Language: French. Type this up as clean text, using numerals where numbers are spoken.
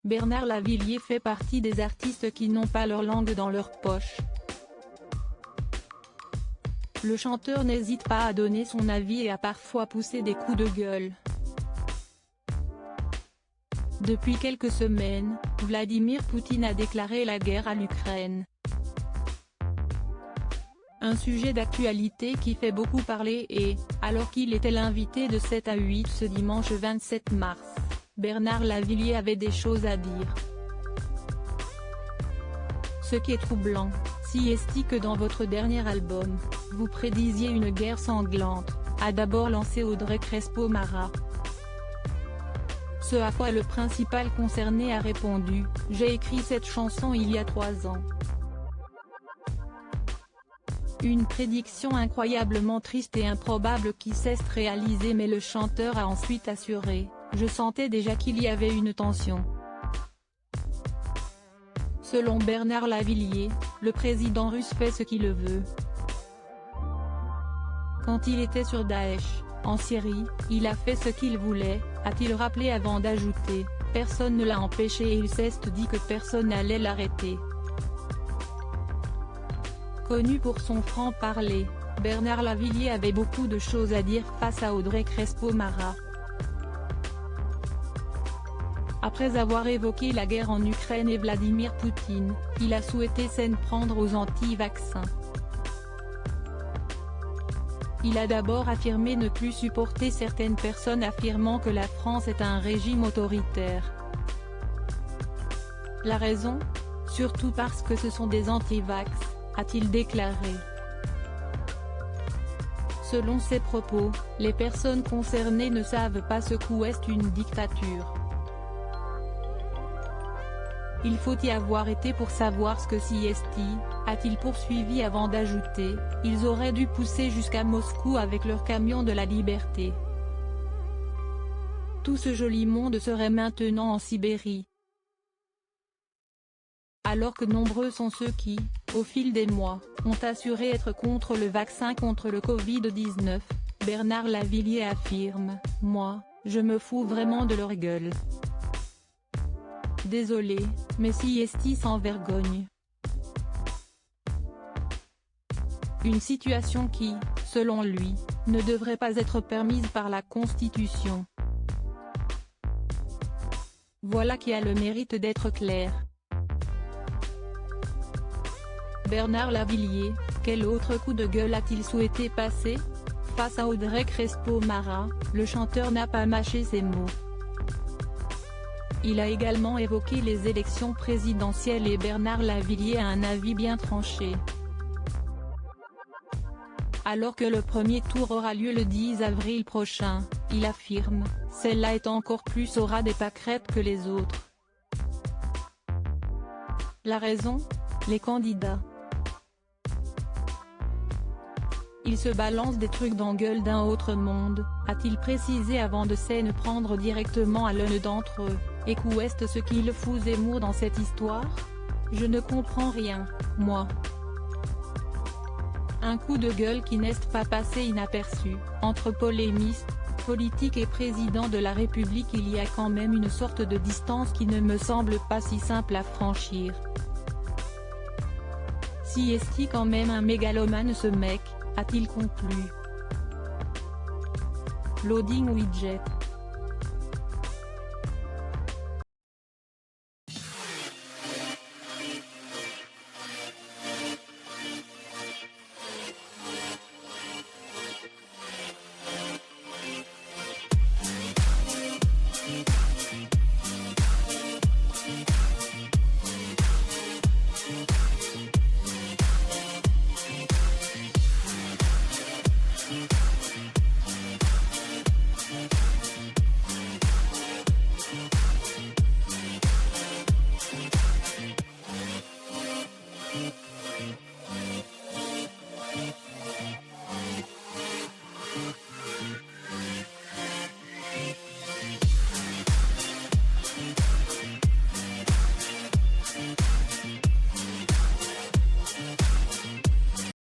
Bernard Lavilliers fait partie des artistes qui n'ont pas leur langue dans leur poche. Le chanteur n'hésite pas à donner son avis et à parfois pousser des coups de gueule. Depuis quelques semaines, Vladimir Poutine a déclaré la guerre à l'Ukraine. Un sujet d'actualité qui fait beaucoup parler et, alors qu'il était l'invité de 7 à 8 ce dimanche 27 mars, Bernard Lavilliers avait des choses à dire. Ce qui est troublant, si est que dans votre dernier album, vous prédisiez une guerre sanglante, a d'abord lancé Audrey Crespo-Mara. Ce à quoi le principal concerné a répondu « J'ai écrit cette chanson il y a 3 ans. Une prédiction incroyablement triste et improbable qui s'est réalisée, mais le chanteur a ensuite assuré « Je sentais déjà qu'il y avait une tension ». Selon Bernard Lavilliers, le président russe fait ce qu'il veut. Quand il était sur Daesh, en Syrie, il a fait ce qu'il voulait, a-t-il rappelé avant d'ajouter « Personne ne l'a empêché et il s'est dit que personne n'allait l'arrêter ». Connu pour son franc-parler, Bernard Lavilliers avait beaucoup de choses à dire face à Audrey Crespo-Mara. Après avoir évoqué la guerre en Ukraine et Vladimir Poutine, il a souhaité s'en prendre aux anti-vaccins. Il a d'abord affirmé ne plus supporter certaines personnes affirmant que la France est un régime autoritaire. La raison ? Surtout parce que ce sont des anti-vax, a-t-il déclaré. Selon ses propos, les personnes concernées ne savent pas ce qu'est une dictature. Il faut y avoir été pour savoir ce que c'est, a-t-il poursuivi avant d'ajouter, ils auraient dû pousser jusqu'à Moscou avec leur camion de la liberté. Tout ce joli monde serait maintenant en Sibérie. Alors que nombreux sont ceux qui, au fil des mois, ont assuré être contre le vaccin contre le Covid-19, Bernard Lavilliers affirme « Moi, je me fous vraiment de leur gueule. Désolé, mais si est sans vergogne. » Une situation qui, selon lui, ne devrait pas être permise par la Constitution. Voilà qui a le mérite d'être clair. Bernard Lavilliers, quel autre coup de gueule a-t-il souhaité passer ? Face à Audrey Crespo-Mara, le chanteur n'a pas mâché ses mots. Il a également évoqué les élections présidentielles et Bernard Lavilliers a un avis bien tranché. Alors que le premier tour aura lieu le 10 avril prochain, il affirme « Celle-là est encore plus aura des pâquerettes que les autres ». La raison ? Les candidats. Ils se balancent des trucs d'engueule d'un autre monde, a-t-il précisé avant de s'en prendre directement à l'un d'entre eux. Et qu'est ce qu'il fout Zemmour dans cette histoire ? Je ne comprends rien, moi. Un coup de gueule qui n'est pas passé inaperçu. Entre polémiste, politique et président de la République, il y a quand même une sorte de distance qui ne me semble pas si simple à franchir. Si est-il quand même un mégalomane ce mec, a-t-il conclu. Loading widget.